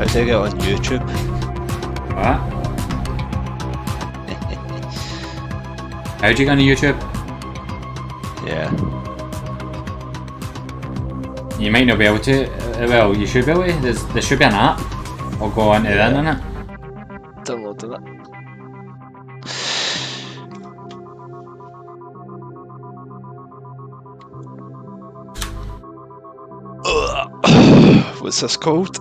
How do I get on YouTube? What? How'd you get on YouTube? Yeah. You might not be able to. Well, you should be able to. There should be an app. Or go onto the internet. Downloaded it. What's this called?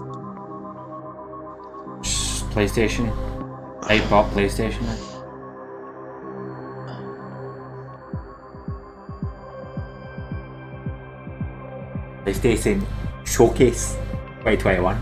PlayStation. Type up PlayStation. PlayStation Showcase 2021.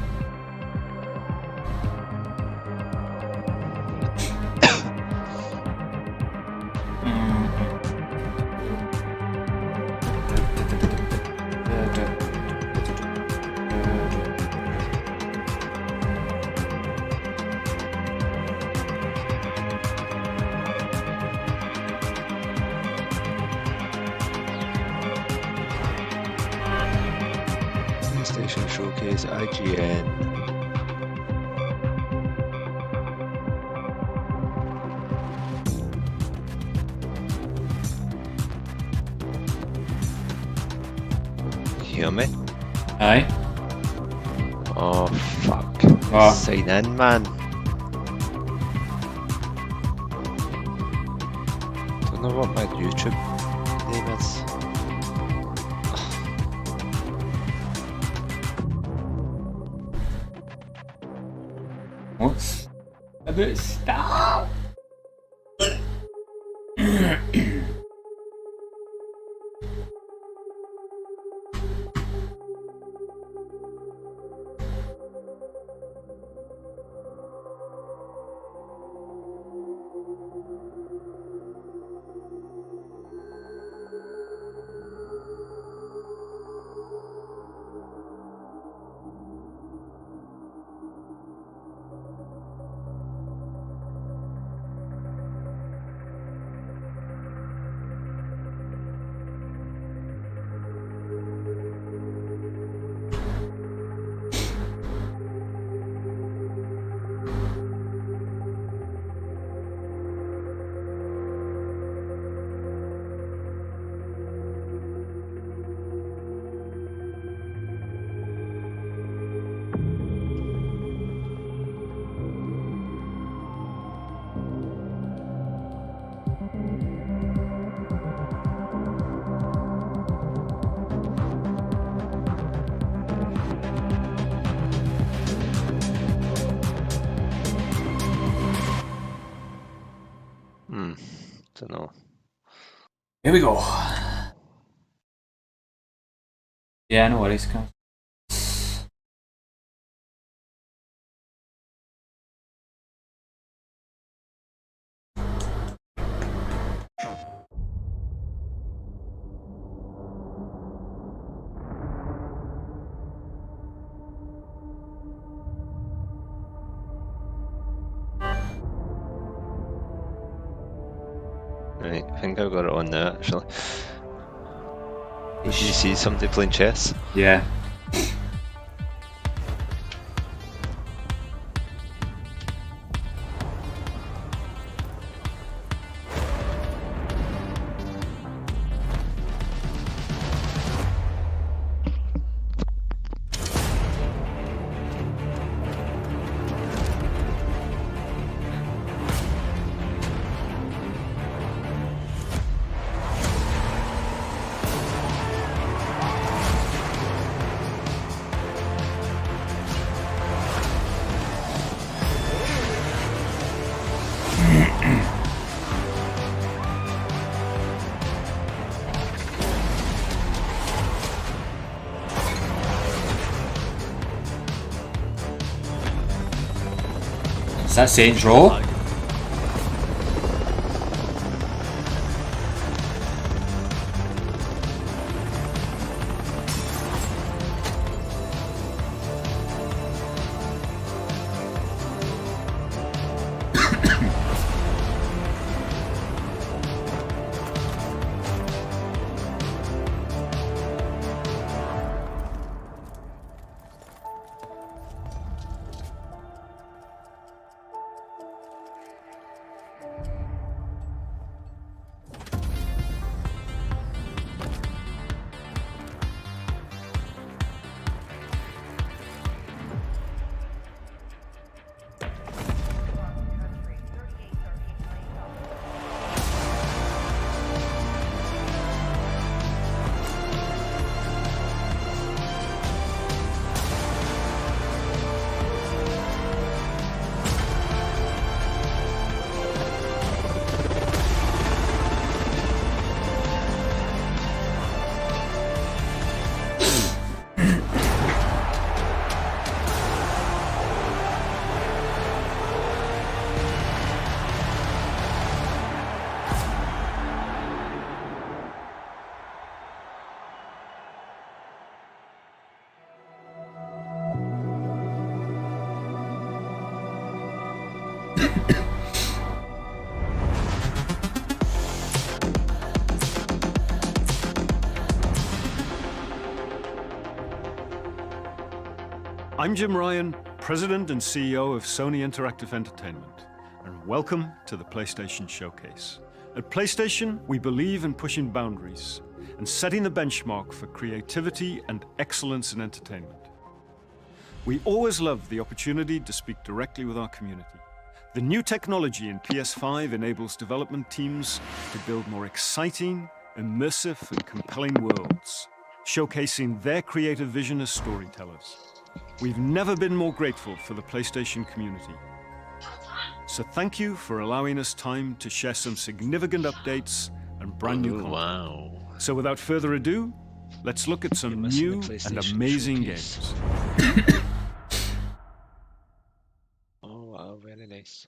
PlayStation Showcase IGN. Hear me? Aye. Oh fuck. What? Sign in, man. Don't know what my YouTube name is. What's about stop? Don't know. Here we go. Yeah, no worries, guys. Right, I think I've got it on now actually. Did you see somebody playing chess? Yeah. Is that Saints Row? I'm Jim Ryan, President and CEO of Sony Interactive Entertainment, and welcome to the PlayStation Showcase. At PlayStation, we believe in pushing boundaries and setting the benchmark for creativity and excellence in entertainment. We always love the opportunity to speak directly with our community. The new technology in PS5 enables development teams to build more exciting, immersive, and compelling worlds, showcasing their creative vision as storytellers. We've never been more grateful for the PlayStation community. So thank you for allowing us time to share some significant updates and brand new content. Wow. So without further ado, let's look at some new and amazing games. Oh wow, very nice.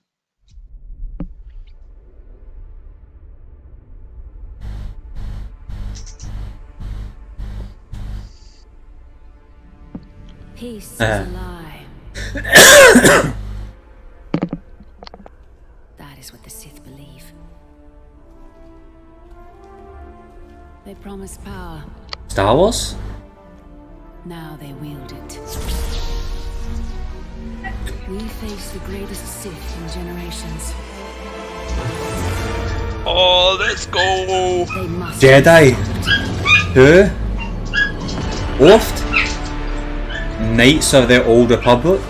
Peace is a lie. That is what the Sith believe. They promised power. Star Wars? Now they wield it. We face the greatest Sith in generations. Oh, let's go! They must. Jedi. Who? Oath? Knights of the Old Republic?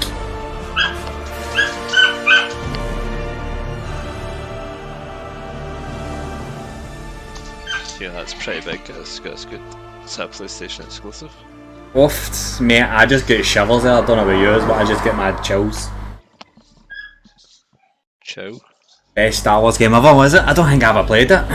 Yeah, that's pretty big. That's good. It's a PlayStation exclusive. Oath? Mate, I just get shivers there. I don't know about yours, but I just get mad chills. Chow. Best Star Wars game ever, was it? I don't think I ever played it.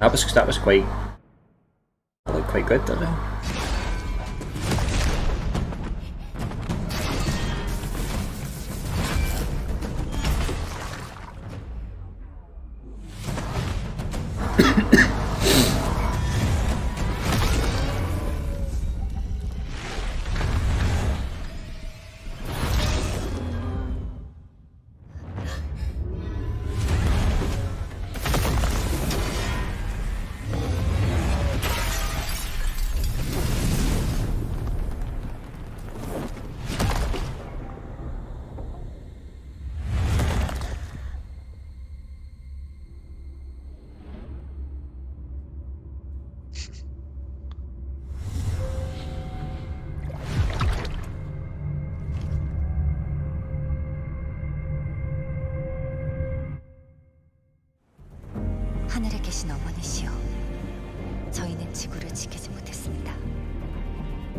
That was quite. That looked quite good, didn't it? 하늘에 계신 어머니시여, 저희는 지구를 지키지 못했습니다.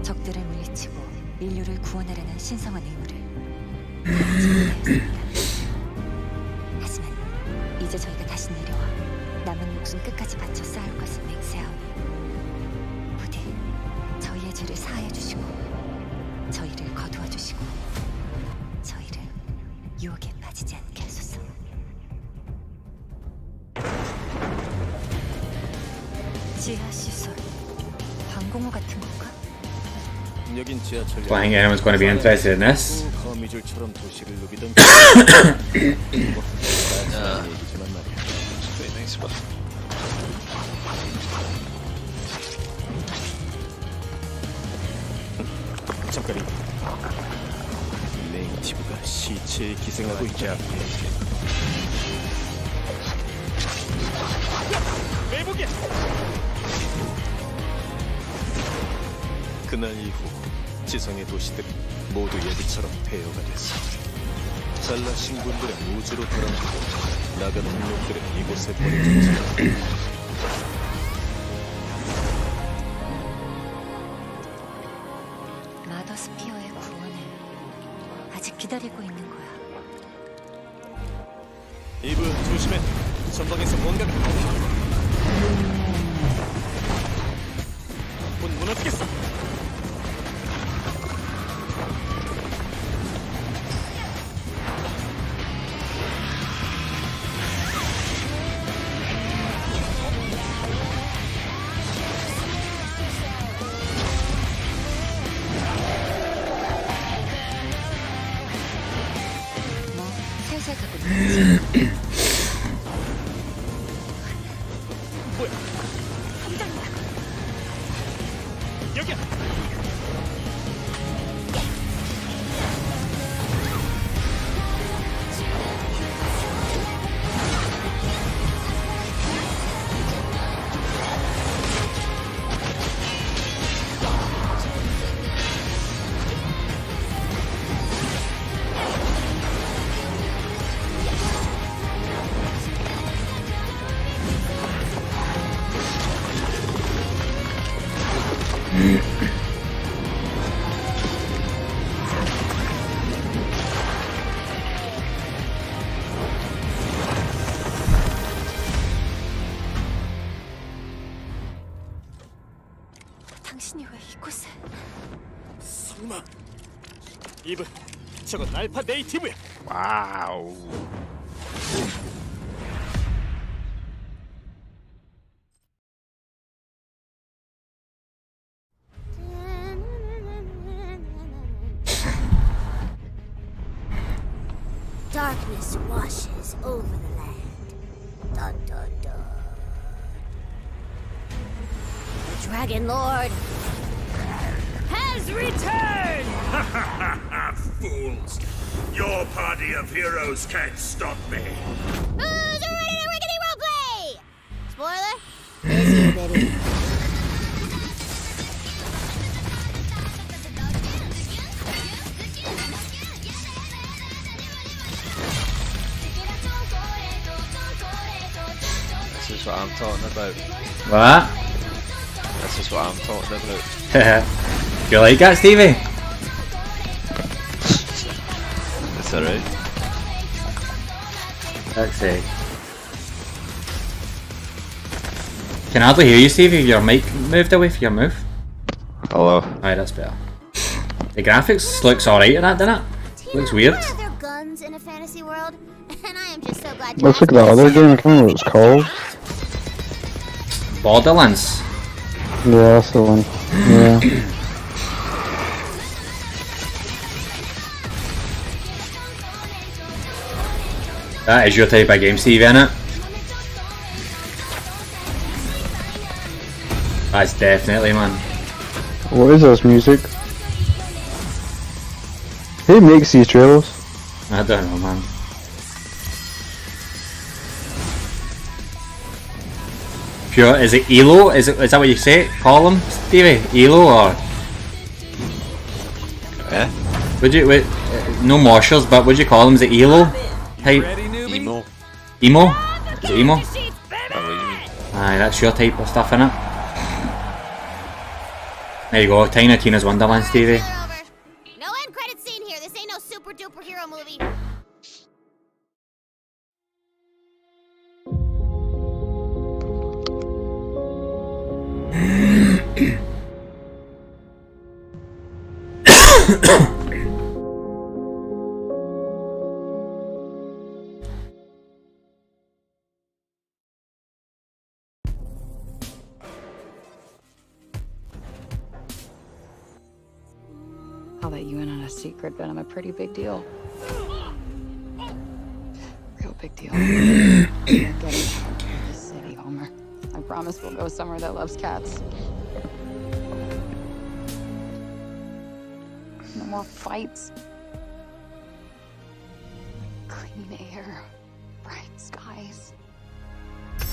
적들을 물리치고 인류를 구원하려는 신성한 의무를 다하지 못하였습니다. 하지만 이제 저희가 다시 내려와 남은 목숨 끝까지 바쳐 싸울 것을 맹세하오니 부디 저희의 죄를 사하여 주시고 저희를 거두어 주시고 저희를 유혹에 빠지지 않게 하소서. 지하 시설, 방공호 같은 건가? 여긴 지하철. Don't think anyone's going to be interested in this. 거미줄처럼 도시를 누비던 얘기지만 말이야. It's pretty nice, but 잠깐이. 네이티브가 시체에 기생하고 있지 않게. 매복이야. 그날 이후 지성의 도시들은 모두 예비처럼 폐허가 됐어. 잘난 신분들은 우주로 돌아가고 나가는 놈들은 이곳에 버려졌지. 마더스피어의 구원을 아직 기다리고 있는 거야. 이브 조심해. 전방에서 뭔가가 나오네. 곧 무너지겠어. 뭐야? 여기야. 당신이 왜 이곳에? 설마. 이브, 저건 알파 네이티브야. 와우. Darkness washes over the land. Dun dun dun. The Dragon Lord has returned! Fools! Your party of heroes can't stop me. Who's ready to rickety roleplay? Spoiler? Is you, baby. This is what I'm talking about. What? This is what I'm talking about. You like that, Stevie? It's alright. Let's see. Can I hardly hear you, Stevie? Your mic moved away from your mouth. Hello. Alright, that's better. The graphics looks alright in that, doesn't it? Looks weird. Are there guns in a fantasy world? And I am just so glad you Looks like asked that me. other game, I can't remember what it's called. Borderlands. Yeah, that's the one. Yeah. That is your type of game, Stevie, innit? That's definitely, man. What is this music? Who makes these trailers? I don't know, man. Pure, is it ELO? Is that what you say? Call him, Stevie? ELO or? Eh? Would you wait? No marshals, but would you call him? Is it ELO type? Emo. Emo? Is it emo? What do you mean? Aye, that's your type of stuff, innit? There you go, Tiny Tina's Wonderland, Stevie. Trailer over. No end credit scene here. This ain't no super duper hero movie. I'll let you in on a secret, but I'm a pretty big deal. Real big deal. We're getting out of this city, Homer. I promise we'll go somewhere that loves cats. No more fights. Clean air. Bright skies.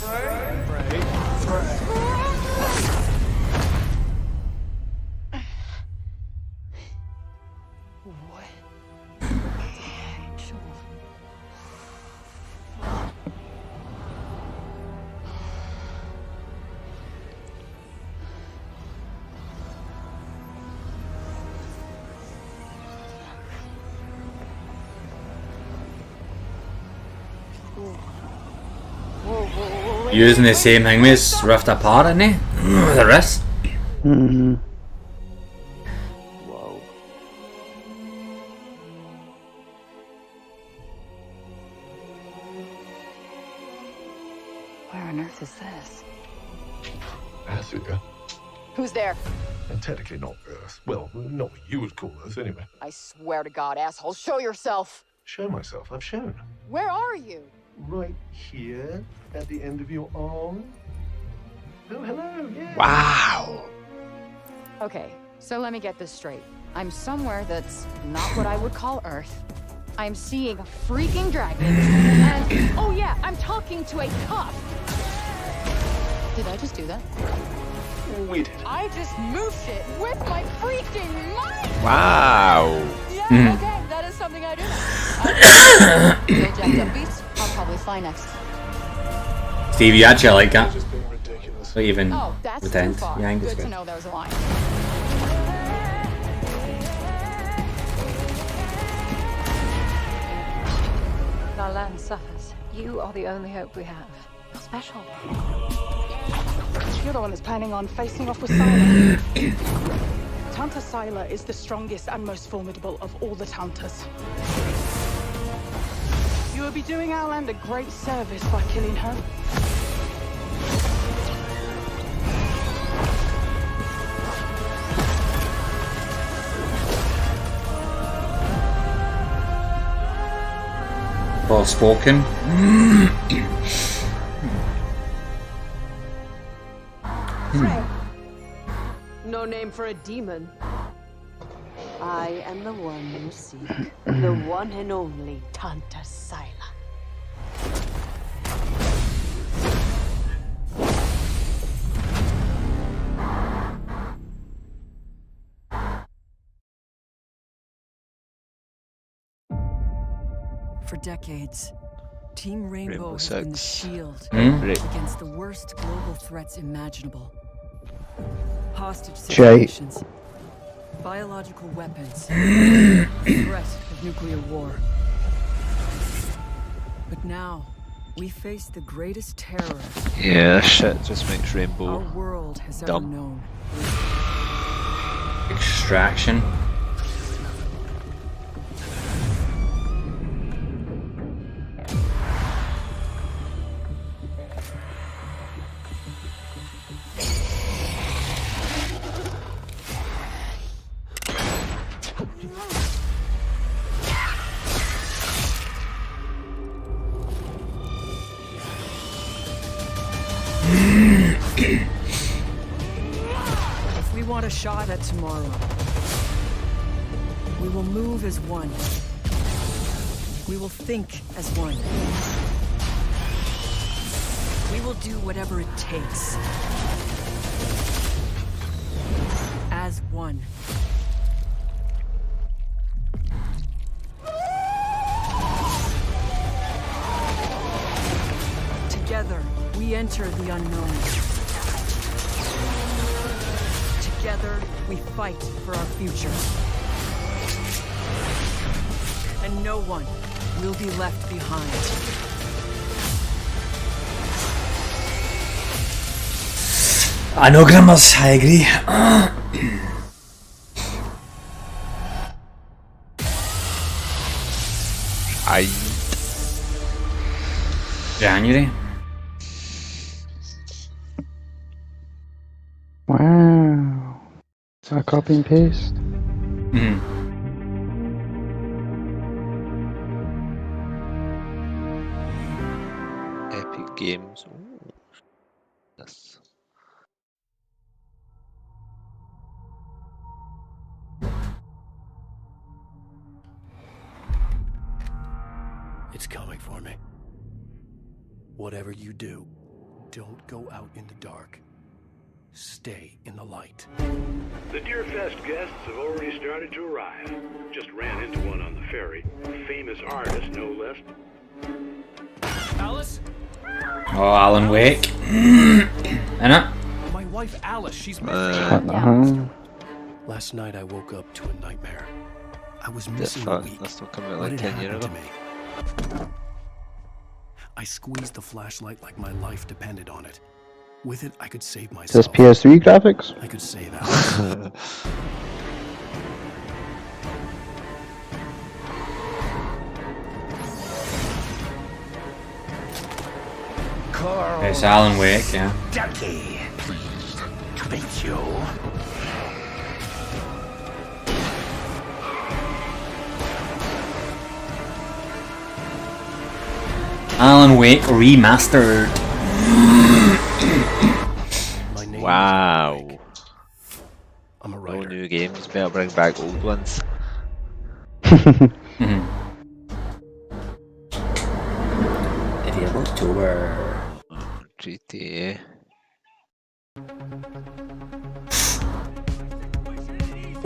What? Using the same thing with Rift Apart, isn't he? The wrist. Mm-hmm. Whoa. Where on earth is this? Africa. Who's there? And technically not Earth. Well, not what you would call Earth, anyway. I swear to God, asshole, show yourself! Show myself. I've shown. Where are you? Right here, at the end of your arm. Oh, hello, yeah. Wow. Okay, so let me get this straight. I'm somewhere that's not what I would call Earth. I'm seeing a freaking dragon, and oh yeah, I'm talking to a cop. Did I just do that? We did. I just moved it with my freaking mind! Wow. Yeah, okay, that is something I do now. No jacked up beats, I'll probably fly next. Steve, you actually like that? Just being ridiculous. Or even Oh, that's too pretend. far. Yeah, I think it's Good to good. know there was a line. Our land suffers. You are the only hope we have. You're special. You're the one that's planning on facing off with Syla. Tanta Syla is the strongest and most formidable of all the Tantas. You will be doing our land a great service by killing her. Well spoken. No name for a demon. I am the one you seek. The one and only Tanta Syla. For decades, Team Rainbow has been the shield Right. against the worst global threats imaginable. Hostage Jay. situations, biological weapons, the threat of nuclear war. But now, we face the greatest terror Yeah, shit just makes our Rainbow world has ever dumb. known. Extraction. If we want a shot at tomorrow, we will move as one. We will think as one. We will do whatever it takes. As one. Together, we enter the unknown. Together, we fight for our future. And no one will be left behind. I know, Grimmers, I agree. January. Wow. Is that copy and paste? Epic Games. Ooh. Yes. It's coming for me. Whatever you do, don't go out in the dark. Stay in the light. The Deerfest guests have already started to arrive. Just ran into one on the ferry. A famous artist, no less. Alice? Oh, Alan Wake. Innit? My wife Alice, she's missing. Uh-huh. Last night I woke up to a nightmare. I was That's missing a fun. week. That's not coming out What like had 10 years happened ago. to me? I squeezed the flashlight like my life depended on it. With it, I could save Is this myself. PS3 graphics? I could save Alice. It's Alan Wake, yeah. Ducky! Pleased to meet you. Alan Wake remastered. Wow. I'm a No writer. new games, better bring back old ones. Idiot October. GTA.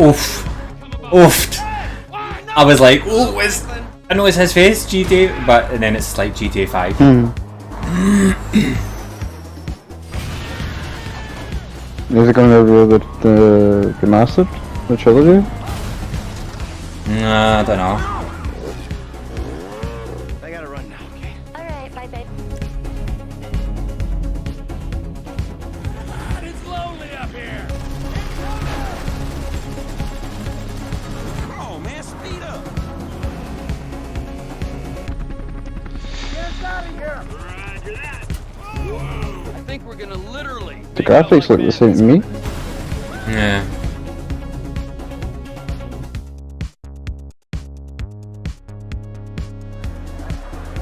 Oof. Oofed. I was like, oh, I know it's his face, GTA, but and then it's like GTA 5. Is it going to be the remastered? The trilogy? I don't know. I gotta run now, okay? Alright, bye, babe. It's lonely up here. Oh man, speed up. Get out of here. Roger that. I think we're gonna literally. The graphics look the same to me. Yeah.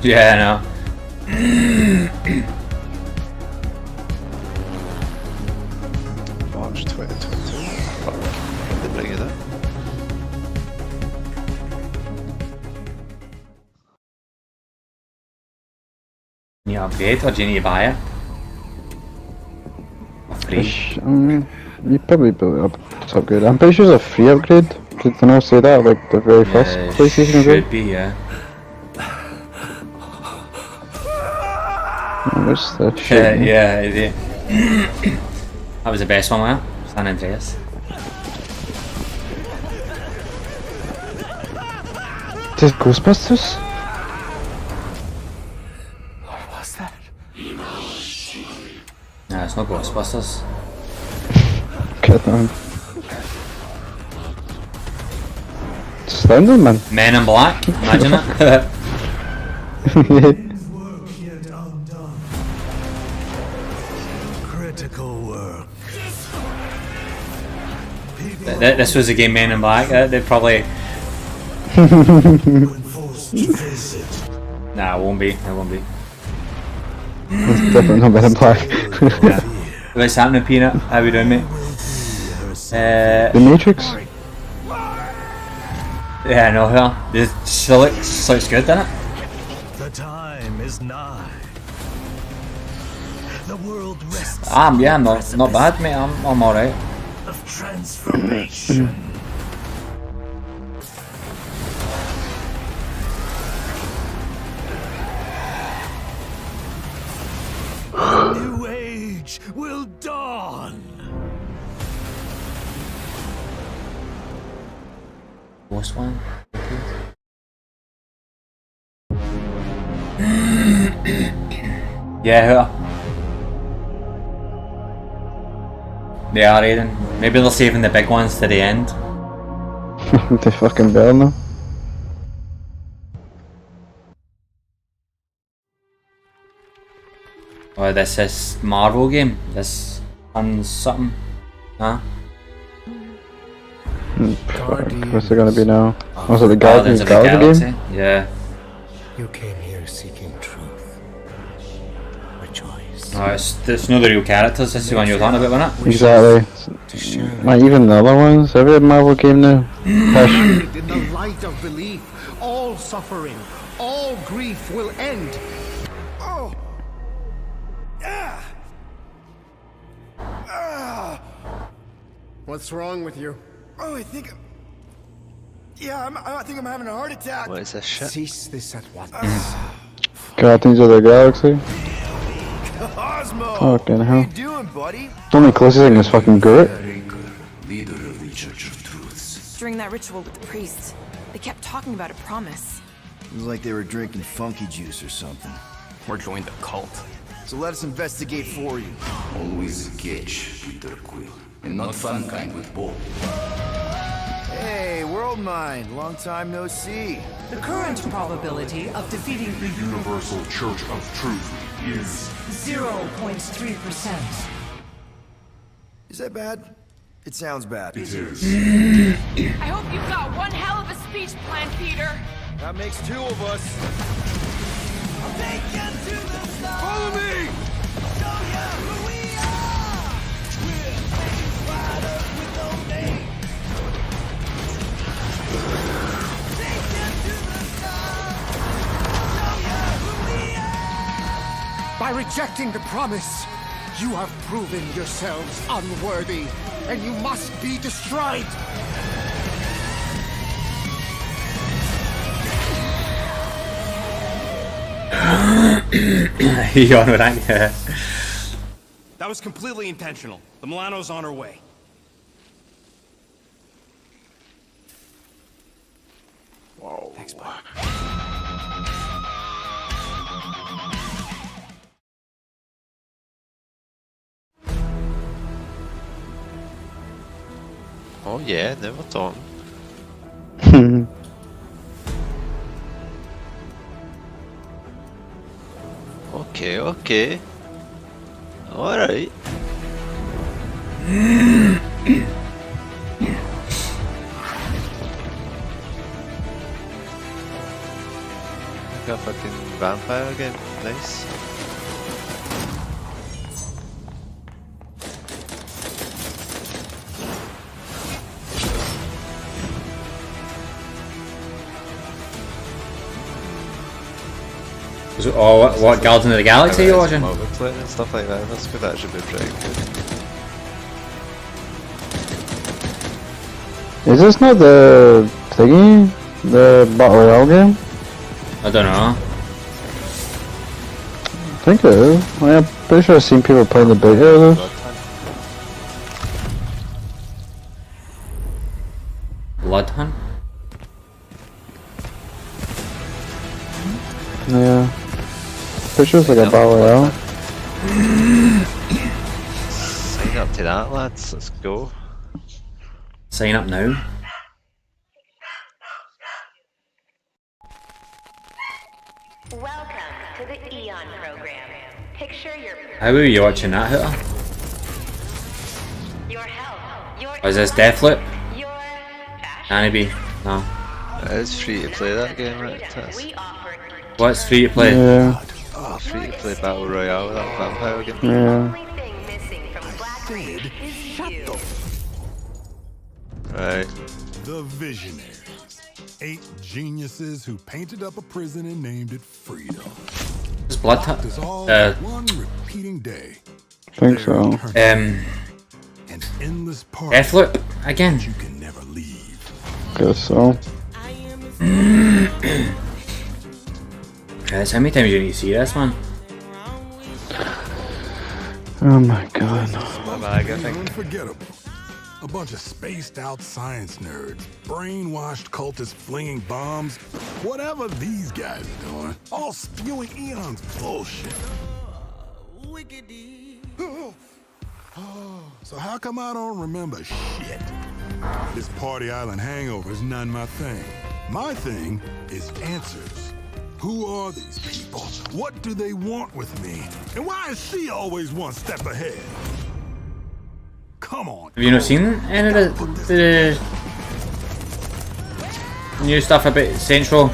Yeah, I know. March 2022. Fuck. When did they bring it up? Can you upgrade or do you need to buy it? For free? You probably build it up to upgrade. I'm pretty sure it's a free upgrade. Did they not say that like the very first PlayStation upgrade? Should be, yeah. What's that shit? Yeah, idiot. That was the best one, man. San Andreas. Is it Ghostbusters? What was that? Nah, it's not Ghostbusters. Get on. Slender Man. Men in Black, imagine it. Critical work. This was a game Men in Black, they'd probably... Nah, it won't be, it won't be. It's definitely not Men in Black. Yeah. What's happening, Peanut? How we doing, mate? The Matrix? Yeah, I know, huh? This still looks good, doesn't it? The time is nigh. The world rests Yeah, I'm not bad, mate. I'm alright. of transformation. A new age will dawn. Worst one? Yeah, who? They are, Aiden. Maybe they're saving the big ones to the end. They fucking better now. Oh, this is Marvel game. This on something, huh? What's it gonna be now? Was it the Guardians Galaxy of the game? Yeah. You came here seeking truth. A choice. Oh, it's not the real characters. This is the one you're talking about, wasn't it? Exactly. Like even the other ones. Every Marvel game now. In the light of belief, all suffering, all grief will end. Oh. What's wrong with you? Oh, I think I'm having a heart attack. What is this shit? Cease this at once. Guardians of the Galaxy. Cosmo! Fucking hell. What are you doing, buddy? The only closest thing is fucking Groot. Leader of the Church of Truths. During that ritual with the priest, they kept talking about a promise. It was like they were drinking funky juice or something. Or joined the cult. So let us investigate for you. Always engage, Peter Quill, and not fun kind with Bob. Hey, World Mind, long time no see. The current probability of defeating the Universal Church of Truth is 0.3%. Is that bad? It sounds bad. It is. I hope you've got one hell of a speech plan, Peter. That makes two of us. Follow me! By rejecting the promise, you have proven yourselves unworthy, and you must be destroyed. You on with that? Yeah. That was completely intentional. The Milano's on her way. Whoa. Thanks, bud. Oh yeah, never talking. Okay, okay. Alright. Got a fucking vampire again. Nice. Oh, what Guardians of the Galaxy you're watching? Overplay and stuff like that. That's could actually be pretty good. Is this not the thingy? The Battle Royale game? I don't know. I think it is. I'm pretty sure I've seen people playing the beta of this. Blood Hunt? Yeah. Pretty sure it's like a Battle Royale. Sign up to that, lads. Let's go. Sign up now. Welcome to the Eon program. Picture your How are you watching that, Hooter? your health, your Or is this Deathloop? your Can it be? No. It is free to play that game, right? Tess? What's free to play? Yeah. Oh, free to play Battle Royale with that vampire game. Yeah. Right. The Visionaries. 8 geniuses who painted up a prison and named it Freedom. It's Blood Hunt. One repeating day. I think so. An endless party. Deathloop again. You can never leave. Guess so. Guys, how many times do you need to see this, man? Oh my god. My bag, I think. Unforgettable. A bunch of spaced out science nerds, brainwashed cultists flinging bombs, whatever these guys are doing, all spewing Eon's bullshit. So how come I don't remember shit? This Party Island hangover is not my thing. My thing is answers. Who are these people? What do they want with me? And why is she always one step ahead? Come on. Have you not seen any of the new stuff about Central?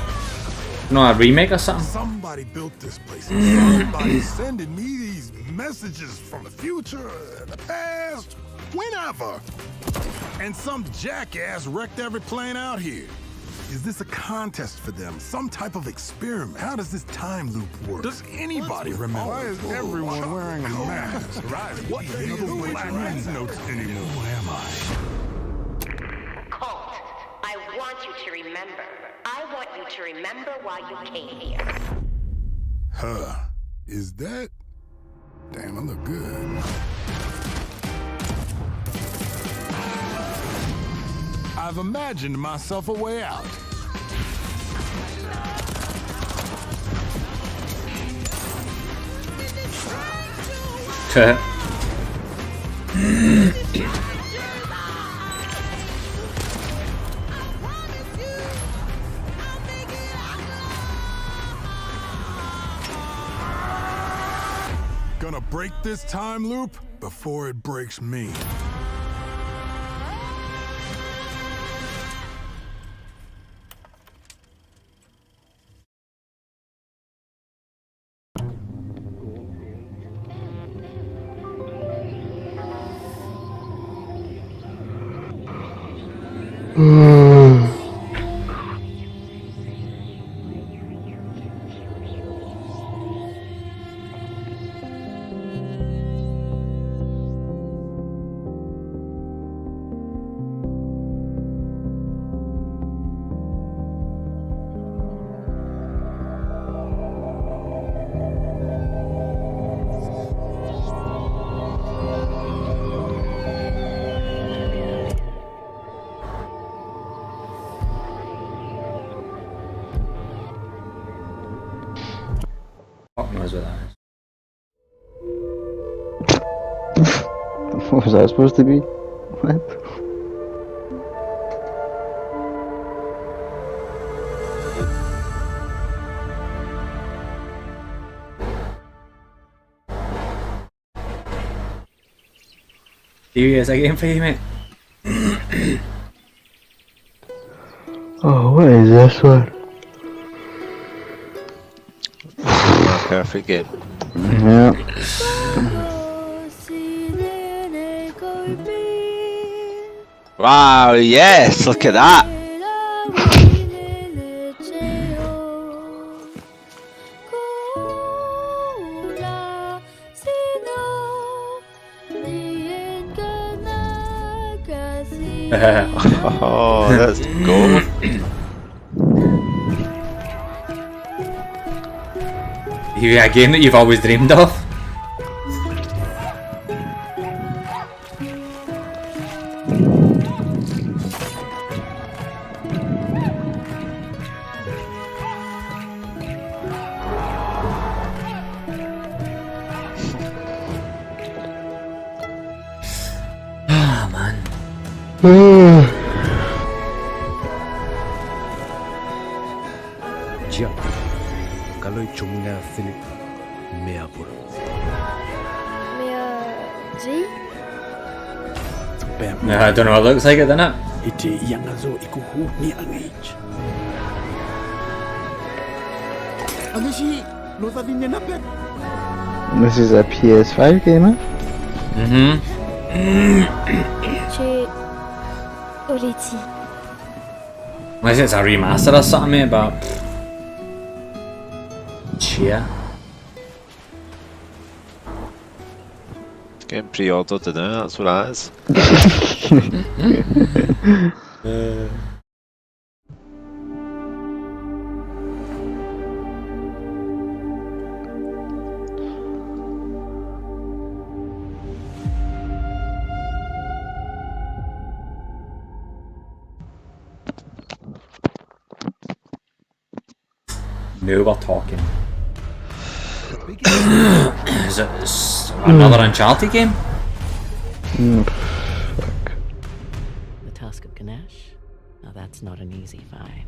No, a remake or something? Somebody built this place. Somebody's sending me these messages from the future, the past, whenever. And some jackass wrecked every plane out here. Is this a contest for them? Some type of experiment? How does this time loop work? Does anybody remember? Why is everyone wearing a mask? What the black notes anymore? Who am I? Colt, I want you to remember. I want you to remember why you came here. Huh. Is that? Damn, I look good. I've imagined myself a way out. Gonna break this time loop before it breaks me. Fuck knows what that is. What was that supposed to be? What? Serious, a game for you, mate? Oh, what is this one? Perfect game. Yeah. Wow, yes, look at that. Oh, that's gold. A game that you've always dreamed of? Ah, man. Kalau cuma Philip Mea pura. I don't know, it looks like it, doesn't it? Iti yang azo ikuhu ni ang age. Ano si nota din niya napet? This is a PS5 game, huh? Unless it's a remaster or something, mate, but... Cheer. It's getting pre-ordered now, that's what that is. Now we're talking. Is it another Uncharted game? Fuck. The Tusk of Ganesh? Now that's not an easy fight.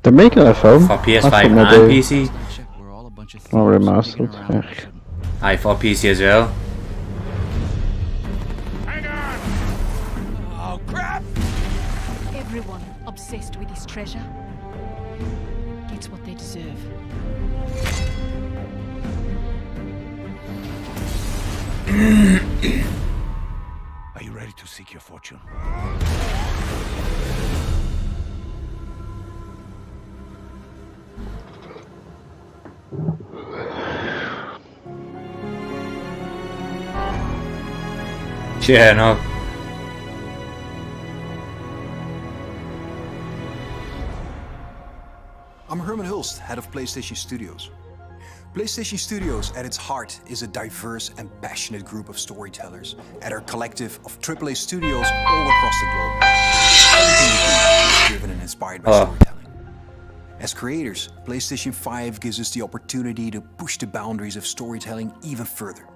They're making a film. For PS5 and PC? Not remastered. Aye, for PC as well. Everyone obsessed with this treasure gets what they deserve. Are you ready to seek your fortune? Yeah, no. I'm Herman Hulst, head of PlayStation Studios. PlayStation Studios, at its heart, is a diverse and passionate group of storytellers at our collective of AAA studios all across the globe. Everything we do is driven and inspired by storytelling. As creators, PlayStation 5 gives us the opportunity to push the boundaries of storytelling even further.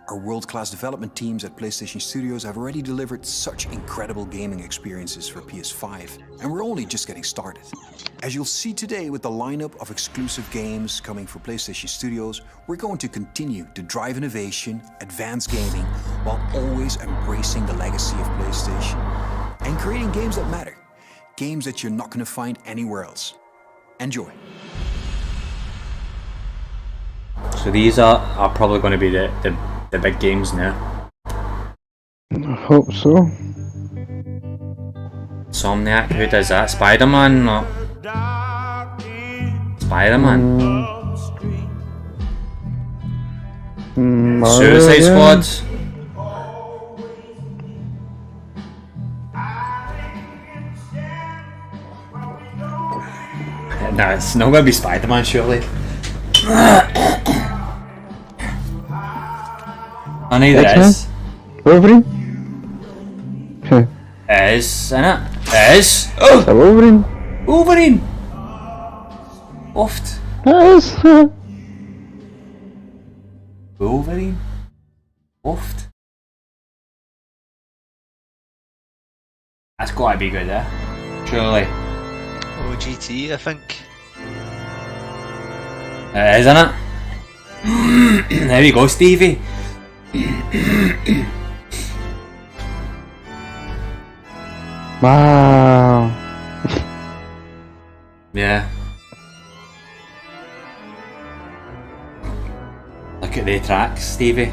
Our world-class development teams at PlayStation Studios have already delivered such incredible gaming experiences for PS5, and we're only just getting started. As you'll see today with the lineup of exclusive games coming for PlayStation Studios, we're going to continue to drive innovation, advance gaming, while always embracing the legacy of PlayStation and creating games that matter, games that you're not going to find anywhere else. Enjoy. So these are probably going to be the big games now. I hope so. Insomniac, who does that? Spider-Man? No. Spider-Man? Suicide Squad? Nah, it's not going to be Spider-Man, surely. I know there is. Wolverine? Is, innit? Is. Oh! Is that Wolverine? Wolverine! Oft. Is. Wolverine? Oft. That's gotta be good, eh? Surely. OGT, I think. It is, innit? There we go, Stevie. Wow. Yeah. Look at the tracks, Stevie.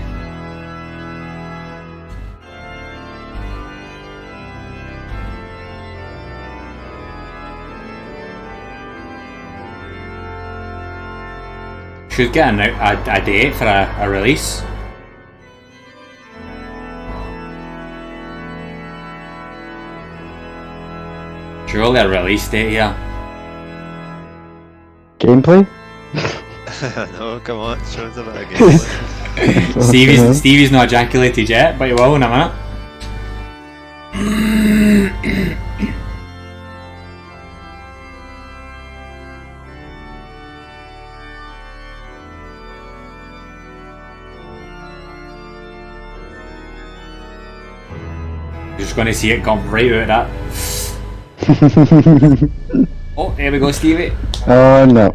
Should get a date for a release. Surely a release date here. Gameplay? No, come on, show us a bit of gameplay. Stevie's not ejaculated yet, but he will in a minute. You're just going to see it come right out of that. Oh, here we go, Stevie. Oh no.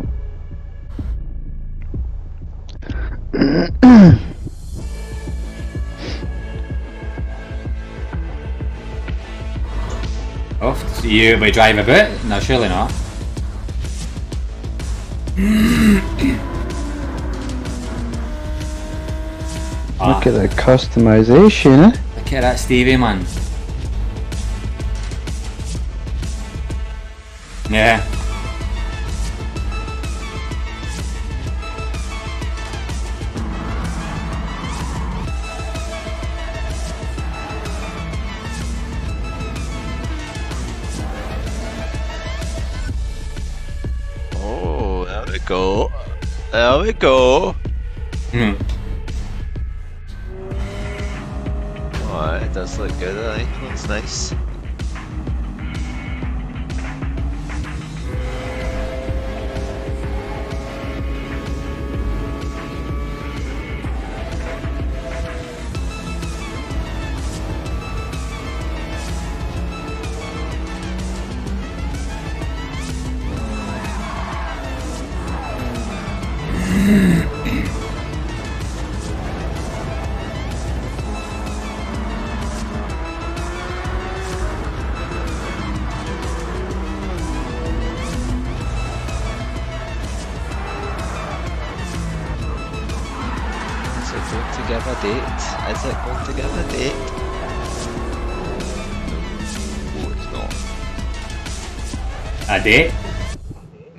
Oh, so you may drive a bit? No, surely not. Look at the customization, eh? Look at that Stevie, man. Yeah. Oh, there we go. There we go. Oh, it does look good, I think. Looks nice. Is it going to give a date? Is it going to give a date? No, it's not. A date?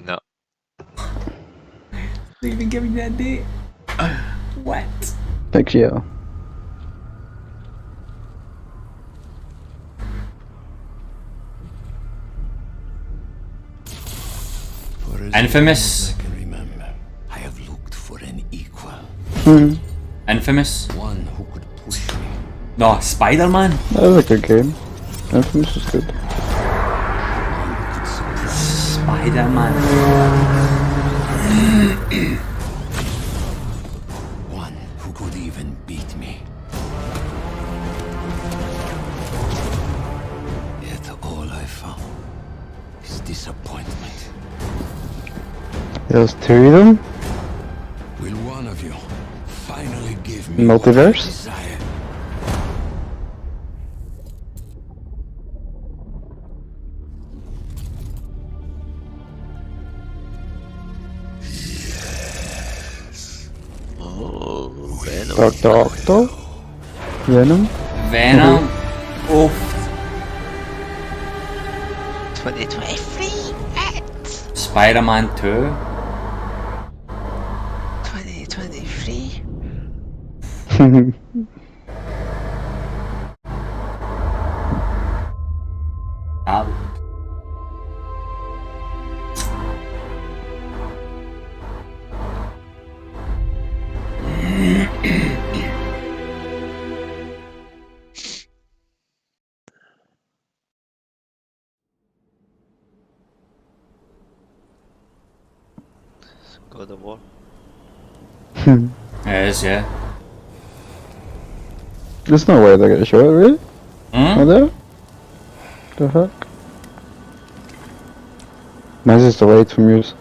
No. They've been giving you a date? What? Thanks, yeah. Infamous. I have looked for an equal. Infamous. One who could push me. No, Spider-Man. That was a good game. Infamous was good. Spider-Man. One who could even beat me. Yet all I found is disappointment. There's two of them? Will one of you finally give me Multiverse? desire? Yes. Doctor Octo? Venom? Venom? Oof. 2023? Spider-Man 2? 2023? Out. God of War. It is, yeah. There's no way they're gonna show it, really? Are there? The heck? Mine's just delayed from yours.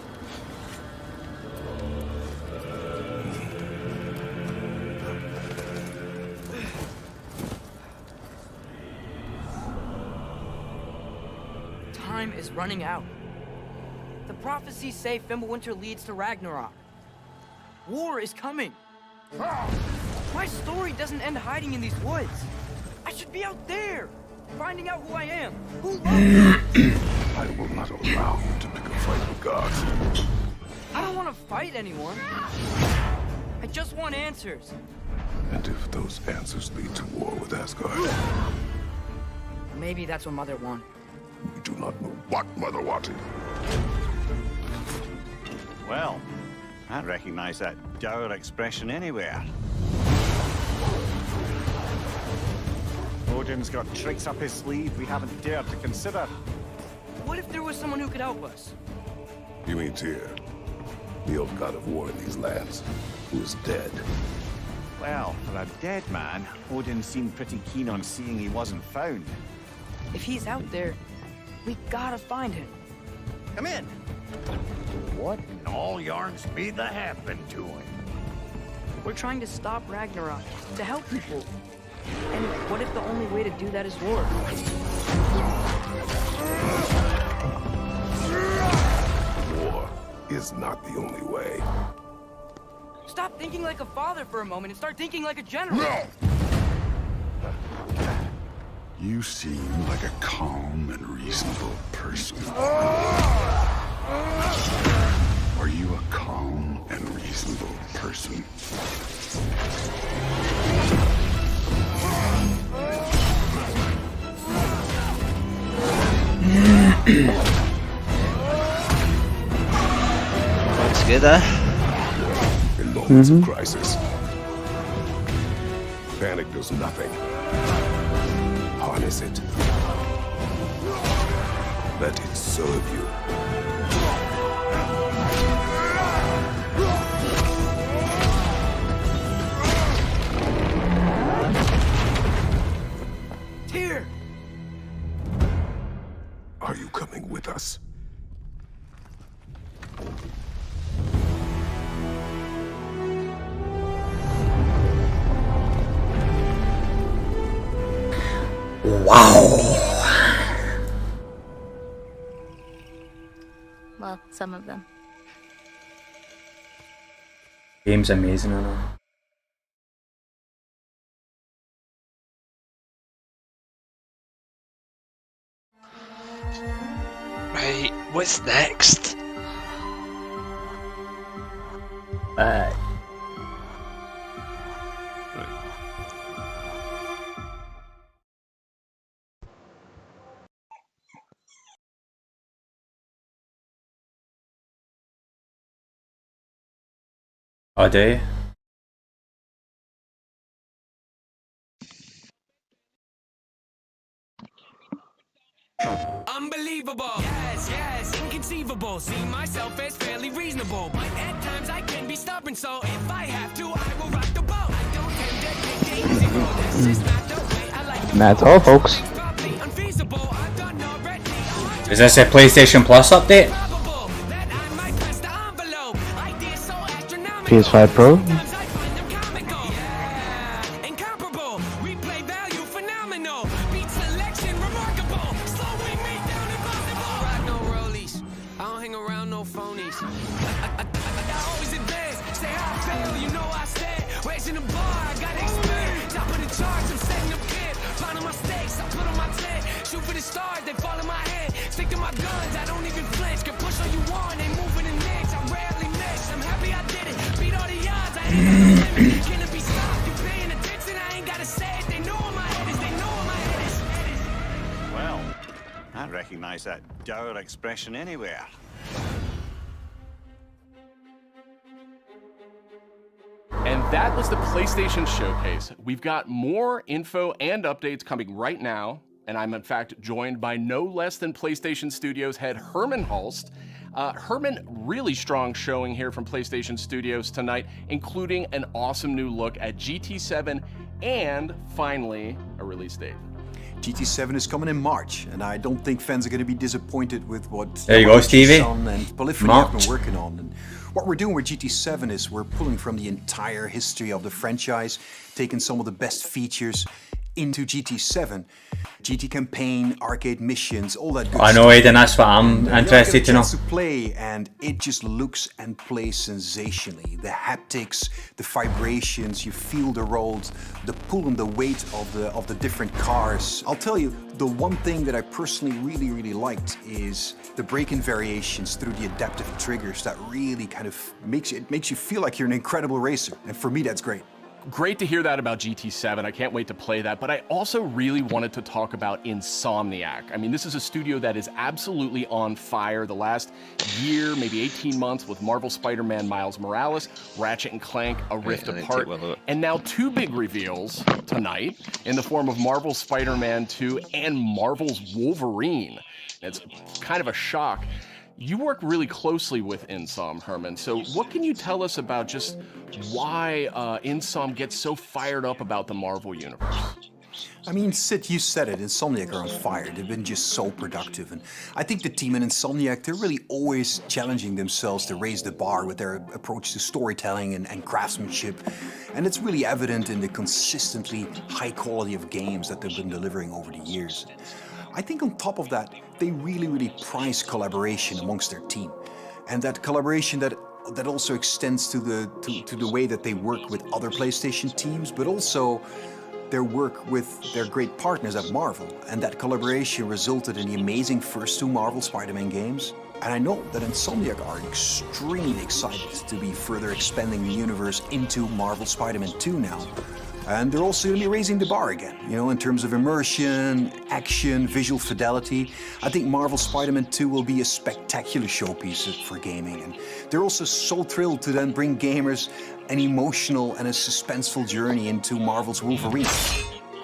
Time is running out. The prophecies say Fimbulwinter leads to Ragnarok. War is coming. My story doesn't end hiding in these woods. I should be out there, finding out who I am, who loves me. I will not allow you to pick a fight with gods. I don't want to fight anyone. I just want answers. And if those answers lead to war with Asgard, Maybe that's what Mother wanted. we do not know what Mother wanted. Well, I recognize that dour expression anywhere. Odin's got tricks up his sleeve we haven't dared to consider. What if there was someone who could help us? You mean Tyr, the old god of war in these lands, who is dead? Well, for a dead man, Odin seemed pretty keen on seeing he wasn't found. If he's out there, we gotta find him. Come in. What in all yarn speed that happened to him? We're trying to stop Ragnarok, to help people. And what if the only way to do that is war? War is not the only way. Stop thinking like a father for a moment and start thinking like a general. No! You seem like a calm and reasonable person. Are you a calm and reasonable person? Looks good, huh? In moments of crisis, panic does nothing. Harness it. Let it serve you. Tyr! Are you coming with us? Wow. Well, some of them. Game's amazing, I know. Right, what's next? I do. Unbelievable. Yes, yes, inconceivable. See myself as fairly reasonable, but at times I can be stubborn. So if I have to, I will rock the boat. I don't tend to take it easy, bro. That's just not the way I like to. That's all, folks. Is this a PlayStation Plus update? PS5 Pro? Always advance, say how I feel, you know I stand, raising the bar. final mistakes, I put on my tent. Shoot for the stars, they fall in my hand. Stick to my guns, I don't even flinch. Can push all you want, ain't moving an inch. I rarely miss, I'm happy I did it. Beat all the odds, I ain't got no limit. Can't be stopped, you paying attention, I ain't gotta say it. They know where my head is, they know where my head is. Well, I recognize that dour expression anywhere. And that was the PlayStation Showcase. We've got more info and updates coming right now, and I'm in fact joined by no less than PlayStation Studios head Hermen Hulst. Hermen, really strong showing here from PlayStation Studios tonight, including an awesome new look at GT7 and finally a release date. GT7 is coming in March, and I don't think fans are going to be disappointed with what there you go, Stevie. and Polyphony have been working on. And what we're doing with GT7 is we're pulling from the entire history of the franchise, taking some of the best features into GT7. GT campaign, arcade missions, all that good I know, stuff. Aiden, that's what I'm interested to know. To play, and it just looks and plays sensationally. The haptics, the vibrations, you feel the road, the pull and the weight of the different cars. I'll tell you, the one thing that I personally really liked is the braking variations through the adaptive triggers. That really kind of makes you feel like you're an incredible racer, and for me that's great. Great to hear that about GT7. I can't wait to play that, but I also really wanted to talk about Insomniac. I mean, this is a studio that is absolutely on fire the last year, maybe 18 months, with Marvel Spider-Man Miles Morales, Ratchet & Clank, A Rift Apart, and now two big reveals tonight in the form of Marvel Spider-Man 2 and Marvel's Wolverine. It's kind of a shock. You work really closely with Insom, Hermen, so what can you tell us about just why Insom gets so fired up about the Marvel Universe? I mean, Sid, you said it, Insomniac are on fire. They've been just so productive, and I think the team in Insomniac, they're really always challenging themselves to raise the bar with their approach to storytelling and craftsmanship, and it's really evident in the consistently high quality of games that they've been delivering over the years. I think on top of that, they really prize collaboration amongst their team, and that collaboration that also extends to the way that they work with other PlayStation teams, but also their work with their great partners at Marvel. And that collaboration resulted in the amazing first two Marvel Spider-Man games. And I know that Insomniac are extremely excited to be further expanding the universe into Marvel Spider-Man 2 now. And they're also going to be raising the bar again, you know, in terms of immersion, action, visual fidelity. I think Marvel Spider-Man 2 will be a spectacular showpiece for gaming. And they're also so thrilled to then bring gamers an emotional and a suspenseful journey into Marvel's Wolverine.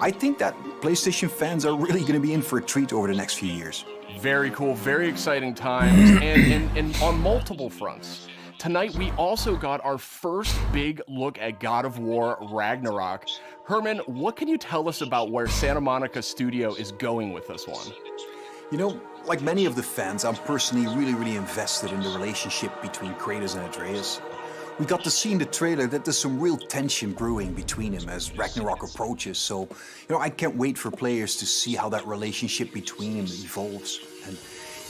I think that PlayStation fans are really going to be in for a treat over the next few years. Very cool, very exciting times, and on multiple fronts. Tonight, we also got our first big look at God of War Ragnarok. Hermen, what can you tell us about where Santa Monica Studio is going with this one? You know, like many of the fans, I'm personally really invested in the relationship between Kratos and Atreus. We got to see in the trailer that there's some real tension brewing between them as Ragnarok approaches, so, you know, I can't wait for players to see how that relationship between them evolves. And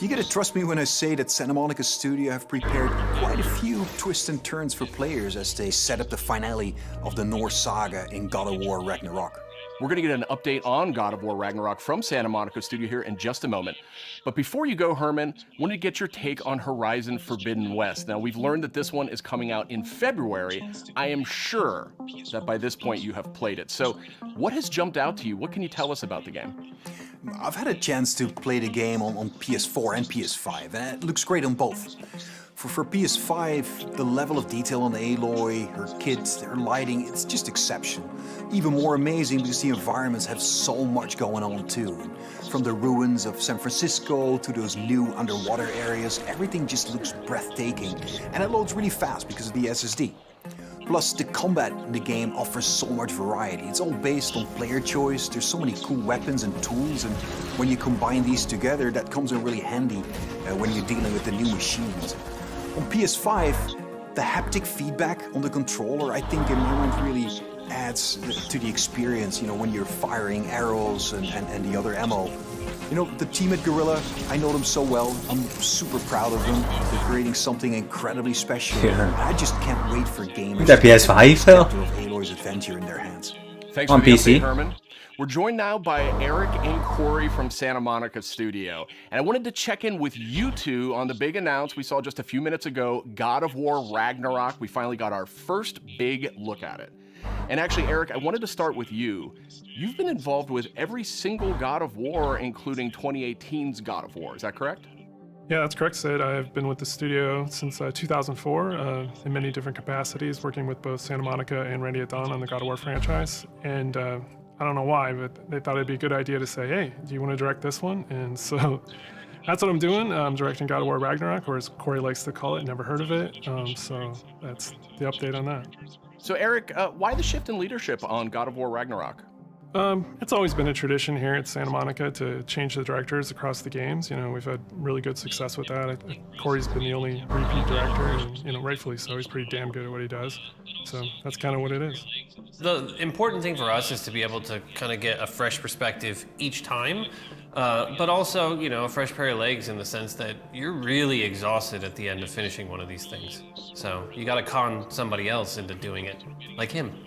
you gotta trust me when I say that Santa Monica Studio have prepared quite a few twists and turns for players as they set up the finale of the Norse saga in God of War Ragnarok. We're going to get an update on God of War Ragnarok from Santa Monica Studio here in just a moment. But before you go, Hermen, I want to get your take on Horizon Forbidden West. Now, we've learned that this one is coming out in February. I am sure that by this point you have played it. So what has jumped out to you? What can you tell us about the game? I've had a chance to play the game on PS4 and PS5, and it looks great on both. For PS5, the level of detail on Aloy, her kits, her lighting, it's just exceptional. Even more amazing because the environments have so much going on too. From the ruins of San Francisco to those new underwater areas, everything just looks breathtaking, and it loads really fast because of the SSD. Plus, the combat in the game offers so much variety. It's all based on player choice. There's so many cool weapons and tools, and when you combine these together, that comes in really handy when you're dealing with the new machines. On PS5, the haptic feedback on the controller, I think in my mind really adds to the experience, you know, when you're firing arrows and the other ammo. You know, the team at Guerrilla, I know them so well. I'm super proud of them. They're creating something incredibly special. Yeah. I just can't wait for gamers The PS5 to have Aloy's adventure in their hands. Thanks on for the PC. update, Hermen. We're joined now by Eric and Corey from Santa Monica Studio. And I wanted to check in with you two on the big announce we saw just a few minutes ago, God of War Ragnarok. We finally got our first big look at it. And actually, Eric, I wanted to start with you. You've been involved with every single God of War, including 2018's God of War. Is that correct? Yeah, that's correct, Sid. I've been with the studio since 2004 in many different capacities, working with both Santa Monica and Ready at Dawn on the God of War franchise. And I don't know why, but they thought it'd be a good idea to say, hey, do you want to direct this one? And so that's what I'm doing. I'm directing God of War Ragnarok, or as Corey likes to call it, never heard of it. So that's the update on that. So Eric, why the shift in leadership on God of War Ragnarok? It's always been a tradition here at Santa Monica to change the directors across the games. You know, we've had really good success with that. Corey's been the only repeat director, and you know, rightfully so. He's pretty damn good at what he does. So that's kind of what it is. The important thing for us is to be able to kind of get a fresh perspective each time, but also, you know, a fresh pair of legs in the sense that you're really exhausted at the end of finishing one of these things. So you got to con somebody else into doing it, like him.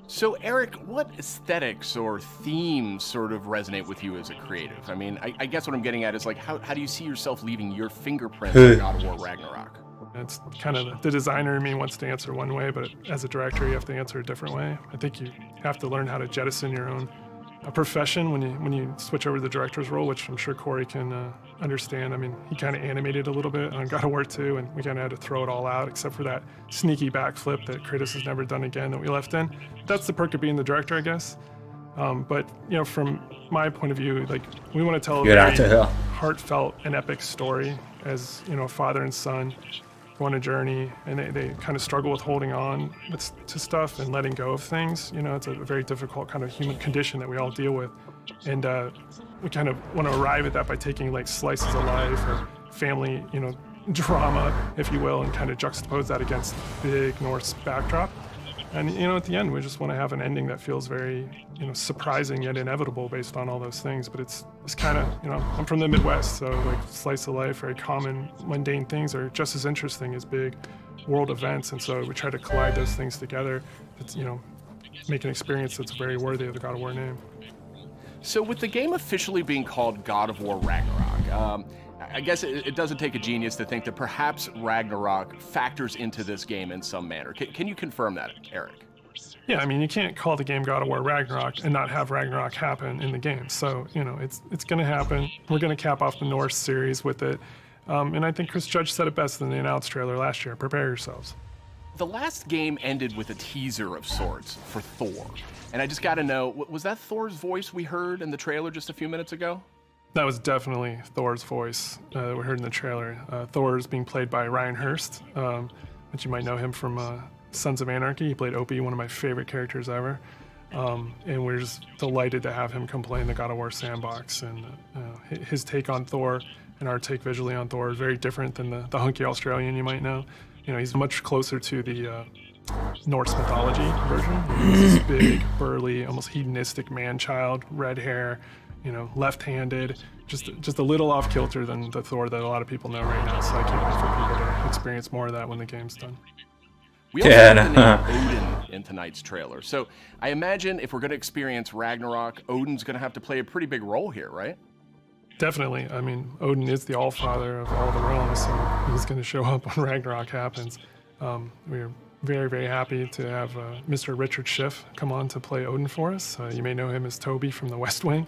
So Eric, what aesthetics or themes sort of resonate with you as a creative? I mean, I guess what I'm getting at is like, how do you see yourself leaving your fingerprint on God of War Ragnarok? It's kind of the designer in me wants to answer one way, but as a director, you have to answer a different way. I think you have to learn how to jettison your own profession when you switch over to the director's role, which I'm sure Corey can understand. I mean, he kind of animated a little bit on God of War 2, and we kind of had to throw it all out, except for that sneaky backflip that Kratos has never done again that we left in. That's the perk of being the director, I guess. But, you know, from my point of view, like, we want to tell a very heartfelt and epic story as, you know, a father and son go on a journey, and they kind of struggle with holding on to stuff and letting go of things. You know, it's a very difficult kind of human condition that we all deal with. And we kind of want to arrive at that by taking like slices of life or family, you know, drama, if you will, and kind of juxtapose that against big Norse backdrop. And, you know, at the end, we just want to have an ending that feels very, you know, surprising yet inevitable based on all those things. But it's kind of, you know, I'm from the Midwest, so like slice of life, very common, mundane things are just as interesting as big world events. And so we try to collide those things together. It's, you know, make an experience that's very worthy of the God of War name. So with the game officially being called God of War Ragnarok, I guess it doesn't take a genius to think that perhaps Ragnarok factors into this game in some manner. Can you confirm that, Eric? Yeah, I mean, you can't call the game God of War Ragnarok and not have Ragnarok happen in the game. So, you know, it's going to happen. We're going to cap off the Norse series with it. And I think Chris Judge said it best in the announced trailer last year. Prepare yourselves. The last game ended with a teaser of sorts for Thor. And I just got to know, was that Thor's voice we heard in the trailer just a few minutes ago? That was definitely Thor's voice that we heard in the trailer. Thor is being played by Ryan Hurst, which you might know him from Sons of Anarchy. He played Opie, one of my favorite characters ever. And we're just delighted to have him come play in the God of War sandbox. And his take on Thor and our take visually on Thor is very different than the hunky Australian you might know. You know, he's much closer to the Norse mythology version. He's this big, burly, almost hedonistic man-child, red hair, you know, left-handed, just a little off-kilter than the Thor that a lot of people know right now. So I can't wait for people to experience more of that when the game's done. We also have the name Odin in tonight's trailer. So I imagine if we're going to experience Ragnarok, Odin's going to have to play a pretty big role here, right? Definitely. I mean, Odin is the all-father of all the realms, so he's going to show up when Ragnarok happens. We're very, very happy to have Mr. Richard Schiff come on to play Odin for us. You may know him as Toby from The West Wing.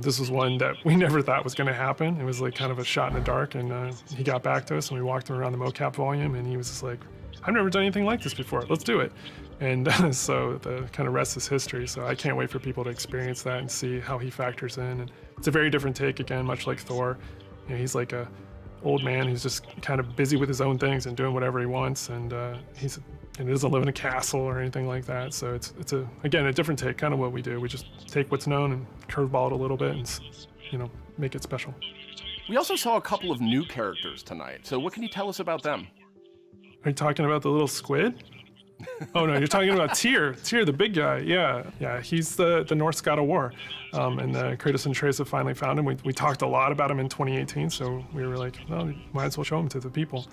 This was one that we never thought was going to happen. It was like kind of a shot in the dark, and he got back to us, and we walked him around the mocap volume, and he was just like, I've never done anything like this before. Let's do it. And so the kind of rest is history. So I can't wait for people to experience that and see how he factors in. And it's a very different take, again, much like Thor. You know, he's like a old man who's just kind of busy with his own things and doing whatever he wants. And he doesn't live in a castle or anything like that. So it's again, a different take, kind of what we do. We just take what's known and curveball it a little bit and, you know, make it special. We also saw a couple of new characters tonight. So what can you tell us about them? Are you talking about the little squid? Oh no, you're talking about Tyr. Tyr, the big guy. Yeah. He's the Norse God of War, and Kratos and Atreus have finally found him. We talked a lot about him in 2018, so we were like, well, we might as well show him to the people.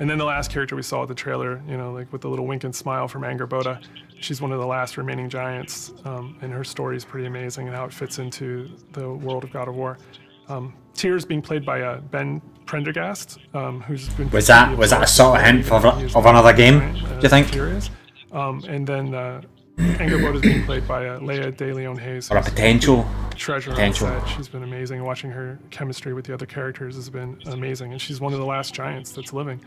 And then the last character we saw at the trailer, you know, like with the little wink and smile from Angrboda, she's one of the last remaining giants, and her story is pretty amazing and how it fits into the world of God of War. Tyr's being played by Ben Prendergast, who's been... Was that a sort of hint of another game, do you think? Tyr is. And then Angrboda is being played by Leia De Leon Hayes. Or a potential Treasure on set. She's been amazing. Watching her chemistry with the other characters has been amazing, and she's one of the last giants that's living.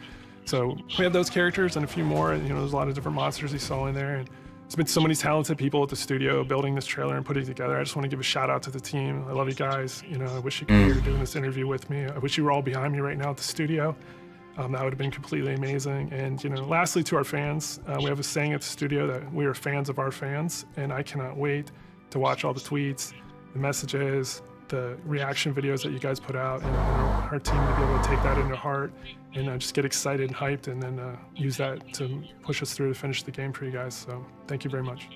So we have those characters and a few more, and you know, there's a lot of different monsters you saw in there, and there's been so many talented people at the studio building this trailer and putting it together. I just want to give a shout out to the team. I love you guys. You know, I wish you could be here doing this interview with me. I wish you were all behind me right now at the studio. That would have been completely amazing. And you know, lastly, to our fans, we have a saying at the studio that we are fans of our fans, and I cannot wait to watch all the tweets, the messages, the reaction videos that you guys put out, and our team to be able to take that into heart and just get excited and hyped, and then use that to push us through to finish the game for you guys. So thank you very much.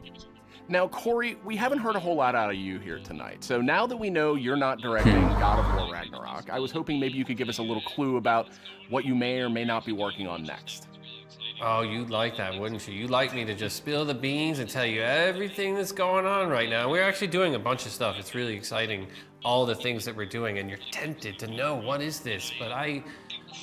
Now, Corey, we haven't heard a whole lot out of you here tonight. So now that we know you're not directing God of War Ragnarok, I was hoping maybe you could give us a little clue about what you may or may not be working on next. Oh, you'd like that, wouldn't you? You'd like me to just spill the beans and tell you everything that's going on right now. We're actually doing a bunch of stuff. It's really exciting, all the things that we're doing, and you're tempted to know what is this, but I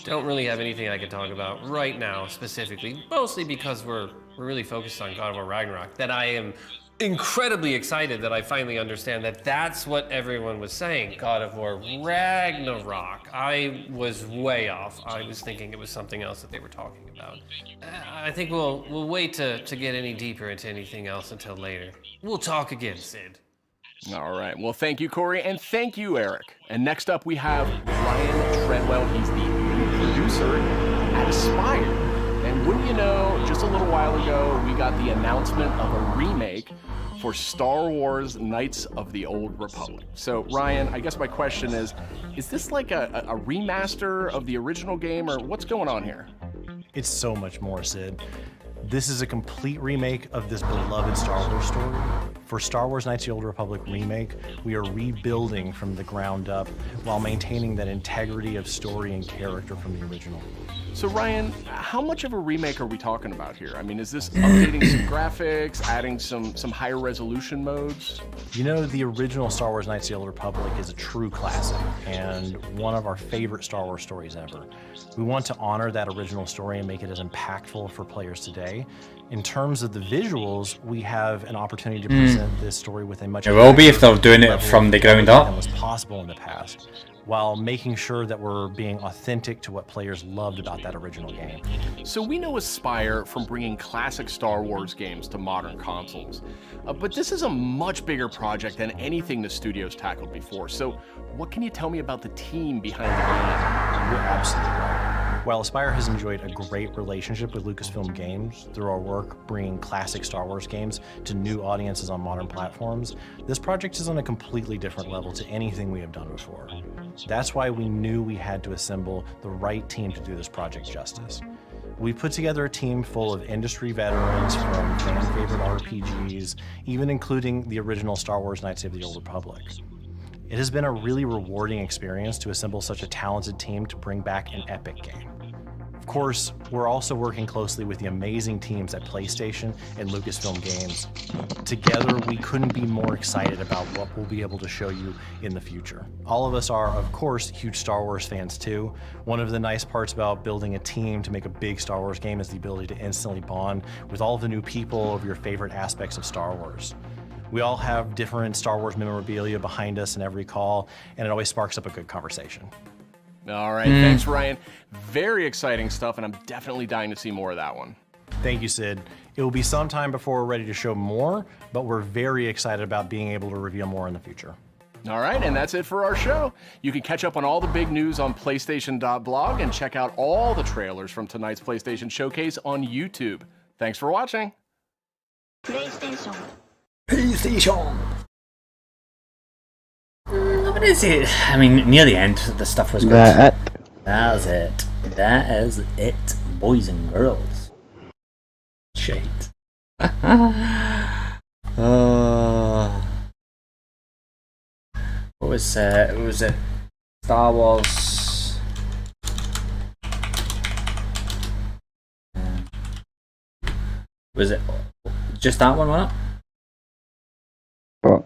don't really have anything I can talk about right now specifically, mostly because we're really focused on God of War Ragnarok, that I am incredibly excited that I finally understand that that's what everyone was saying, God of War Ragnarok. I was way off. I was thinking it was something else that they were talking about. I think we'll wait to get any deeper into anything else until later. We'll talk again, Sid. All right. Well, thank you, Corey, and thank you, Eric. And next up, we have Ryan Treadwell. He's the producer at Aspyr. And wouldn't you know, just a little while ago, we got the announcement of a remake for Star Wars Knights of the Old Republic. So, Ryan, I guess my question is this like a remaster of the original game, or what's going on here? It's so much more, Sid. This is a complete remake of this beloved Star Wars story. For Star Wars Knights of the Old Republic remake, we are rebuilding from the ground up while maintaining that integrity of story and character from the original. So Ryan, how much of a remake are we talking about here? I mean, is this updating some graphics, adding some higher resolution modes? You know, the original Star Wars Knights of the Old Republic is a true classic and one of our favorite Star Wars stories ever. We want to honor that original story and make it as impactful for players today. In terms of the visuals, we have an opportunity to present this story with a much... It will be if they're doing it from the ground up. ...than was possible in the past, while making sure that we're being authentic to what players loved about that original game. So we know Aspyr from bringing classic Star Wars games to modern consoles, but this is a much bigger project than anything the studio's tackled before. So what can you tell me about the team behind the game? You're absolutely right. While Aspyr has enjoyed a great relationship with Lucasfilm Games through our work bringing classic Star Wars games to new audiences on modern platforms, this project is on a completely different level to anything we have done before. That's why we knew we had to assemble the right team to do this project justice. We put together a team full of industry veterans from fan-favorite RPGs, even including the original Star Wars Knights of the Old Republic. It has been a really rewarding experience to assemble such a talented team to bring back an epic game. Of course, we're also working closely with the amazing teams at PlayStation and Lucasfilm Games. Together, we couldn't be more excited about what we'll be able to show you in the future. All of us are, of course, huge Star Wars fans too. One of the nice parts about building a team to make a big Star Wars game is the ability to instantly bond with all of the new people of your favorite aspects of Star Wars. We all have different Star Wars memorabilia behind us in every call, and it always sparks up a good conversation. All right, thanks, Ryan. Very exciting stuff, and I'm definitely dying to see more of that one. Thank you, Sid. It will be some time before we're ready to show more, but we're very excited about being able to reveal more in the future. All right, and that's it for our show. You can catch up on all the big news on PlayStation.blog and check out all the trailers from tonight's PlayStation Showcase on YouTube. Thanks for watching. PlayStation. What is it? I mean, near the end, the stuff was good. That's it. That is it, boys and girls. Shit. What was it? Star Wars. Was it just that one, wasn't it? But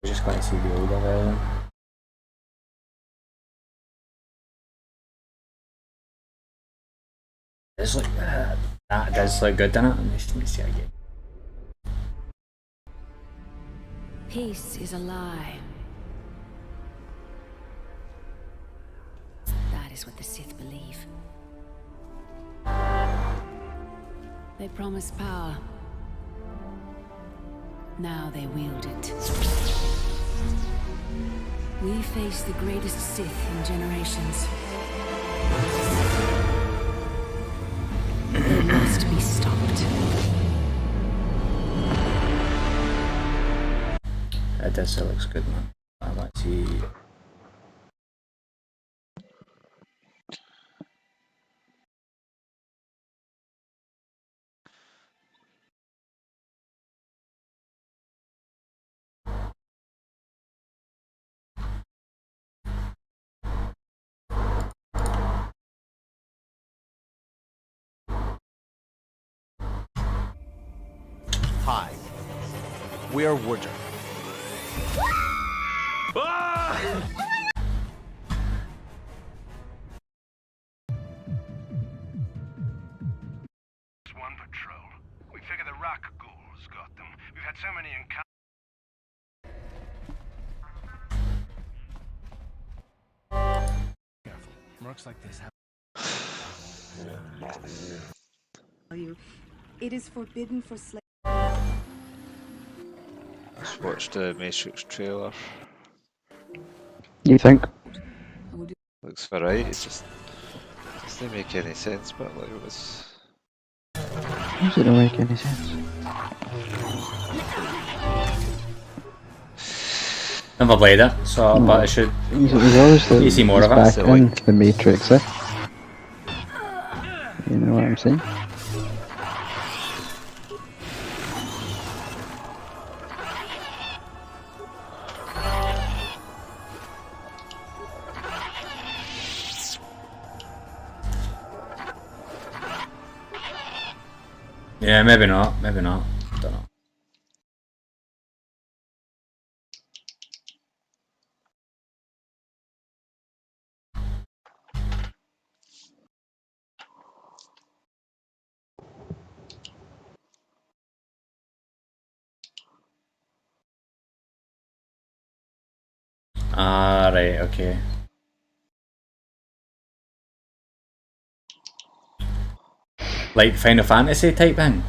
We're just going to see the older version. It's like that does look good, doesn't it? Let me see it again. Peace is a lie. That is what the Sith believe. They promise power. Now they wield it. We face the greatest Sith in generations. They must be stopped. That does still looks good, man. I want to see. Hi. We are Woojer. One patrol. We figure the rock ghouls got them. We've had so many encounters. Careful. Mercs like this have. It is forbidden for slaves. Just watched the Matrix trailer. you think? Looks alright. It just doesn't make any sense. But like it was. Does it don't make any sense? Never played it, so but I should. He's obviously you see more of back it. in the Matrix, eh? You know what I'm saying? Yeah, maybe not. Maybe not. Don't know. Ah, right, okay. Like Final Fantasy type thing?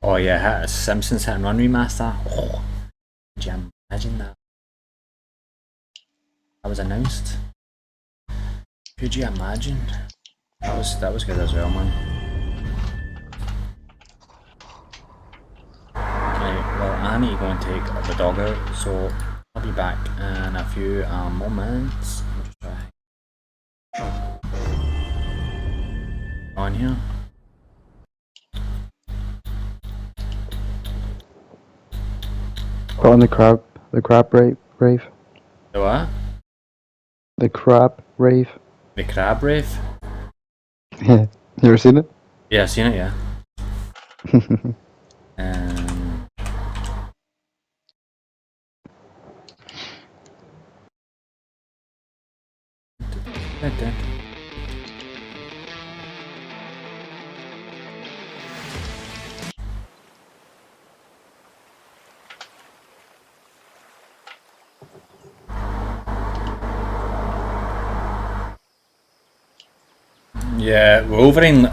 Oh yeah, Simpsons Hit and Run remaster. Oh, could you imagine that? That was announced. Could you imagine? That was good as well, man. Right, well I need to go and take the dog out, so I'll be back in a few moments. I'll just try on here. Put on the crab rave. The what? The crab rave. The crab rave? Yeah. You ever seen it? Yeah, I've seen it, yeah. Yeah, Wolverine.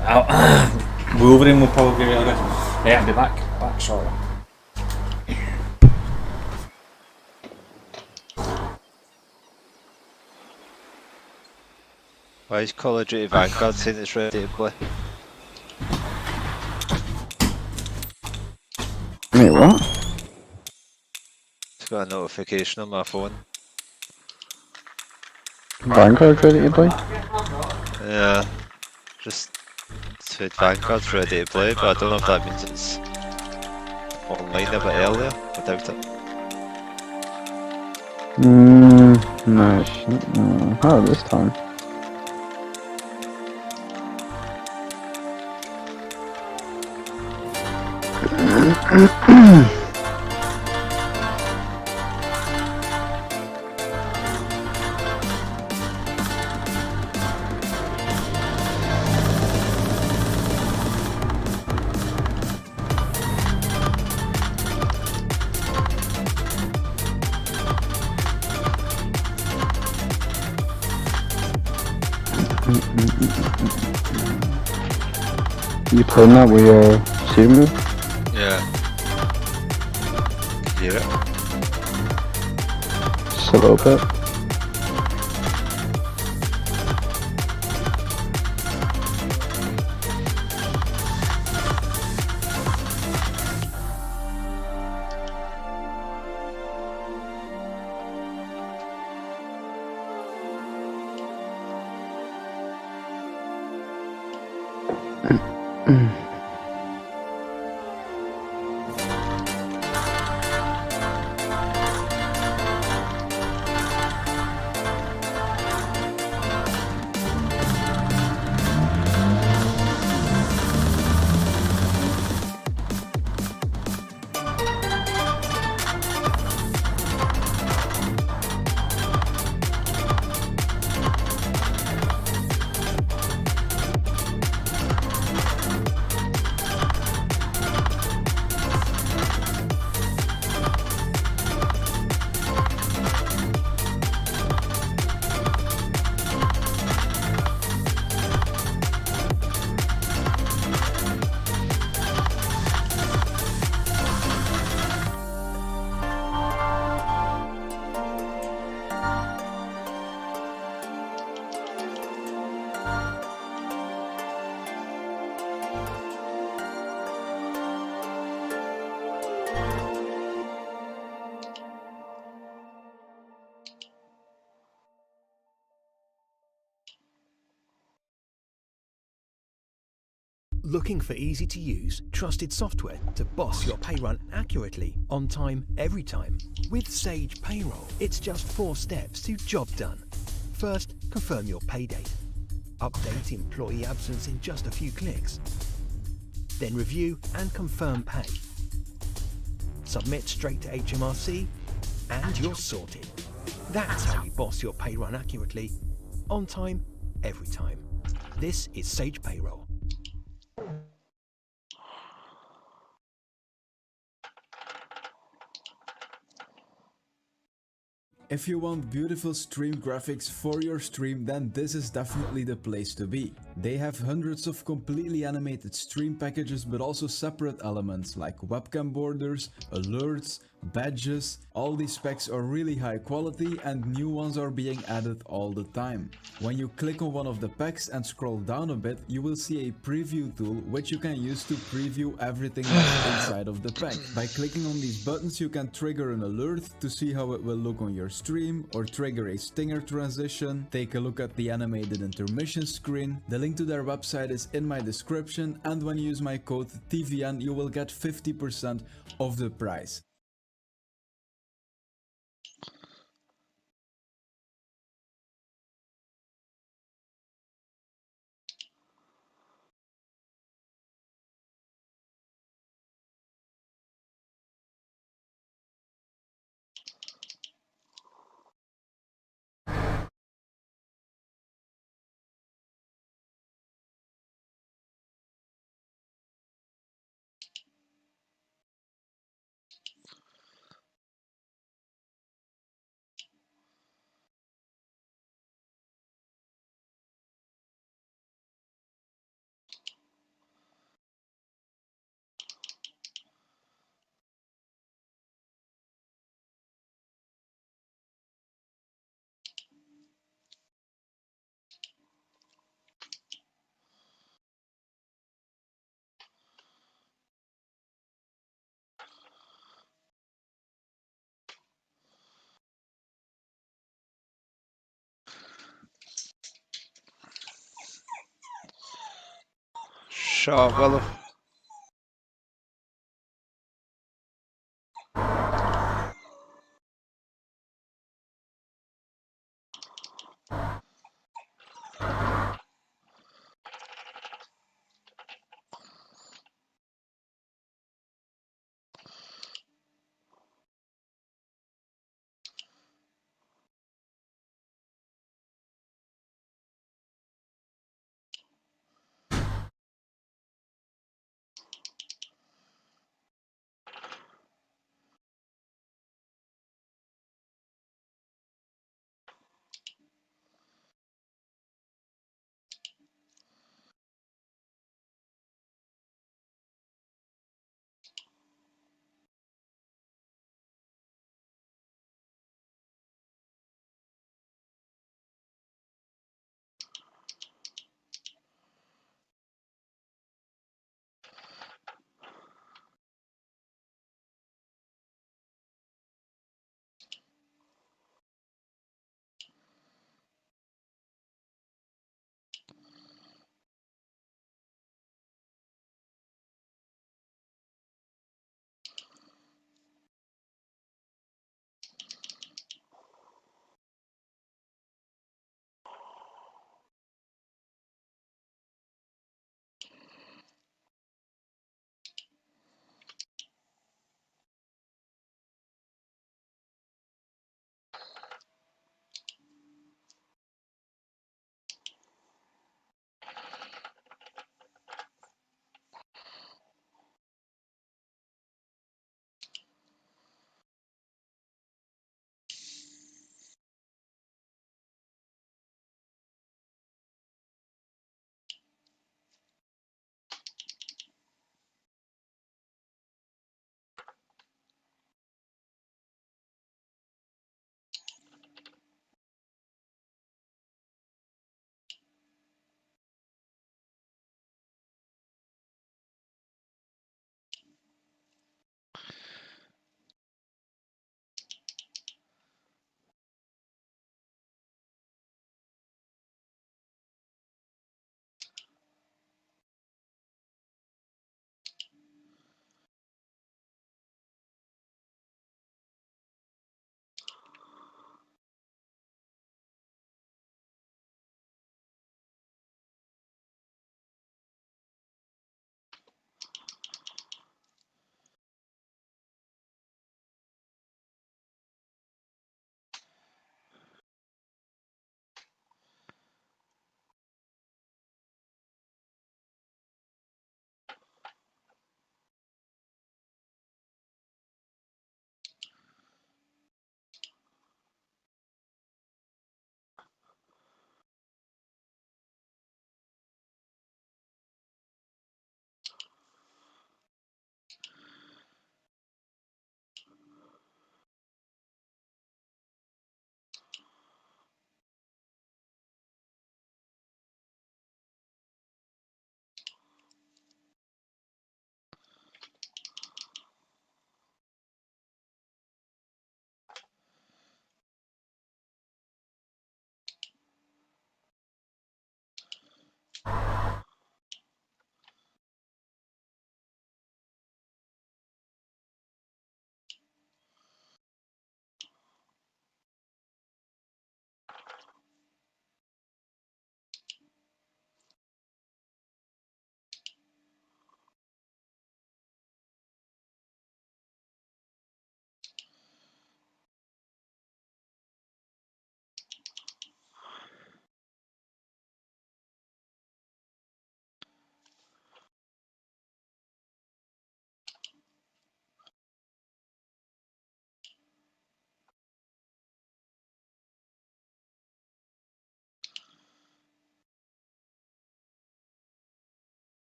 Wolverine will probably be really good. Yeah, I'll be back shortly. Why is Call of Duty Vanguard saying it's ready to play? Wait, what? It's got a notification on my phone. Vanguard ready to play? Yeah, just said Vanguard's ready to play, but I don't know if that means it's online a bit earlier. I doubt it. No, no. How this time? You playing that with your shooting move? Yeah. Can you hear it? Just a little bit. Looking for easy to use, trusted software to boss your pay run accurately, on time, every time? With Sage Payroll, it's just 4 steps to job done. First, confirm your pay date. Update employee absence in just a few clicks. Then review and confirm pay. Submit straight to HMRC and you're sorted. That's how you boss your pay run accurately, on time, every time. This is Sage Payroll. If you want beautiful stream graphics for your stream, then this is definitely the place to be. They have hundreds of completely animated stream packages, but also separate elements like webcam borders, alerts, badges. All these specs are really high quality and new ones are being added all the time. When you click on one of the packs and scroll down a bit, you will see a preview tool which you can use to preview everything that's inside of the pack. By clicking on these buttons you can trigger an alert to see how it will look on your stream, or trigger a stinger transition, take a look at the animated intermission screen. The link to their website is in my description, and when you use my code TVN you will get 50% off the price. Shut up, Willow.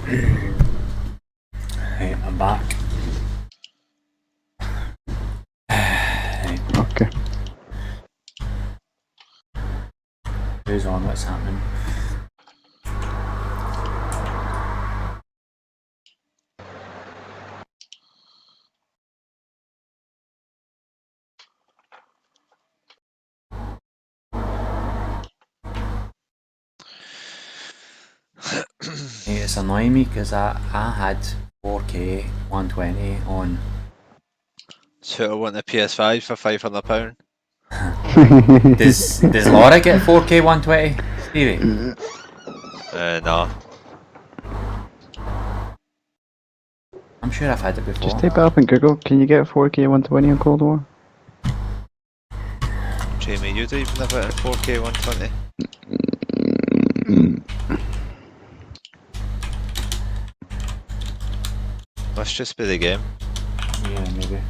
Right, I'm back. Right. Okay. Who's on? What's happening? It's annoying me because I had 4K 120 on. So I want a PS5 for £500. Does Laura get 4K 120, Stevie? No. I'm sure I've had it before. Just type it up in Google. Can you get 4K 120 on Cold War? Jamie, you don't even have it in 4K 120. Must just be the game. Yeah, maybe.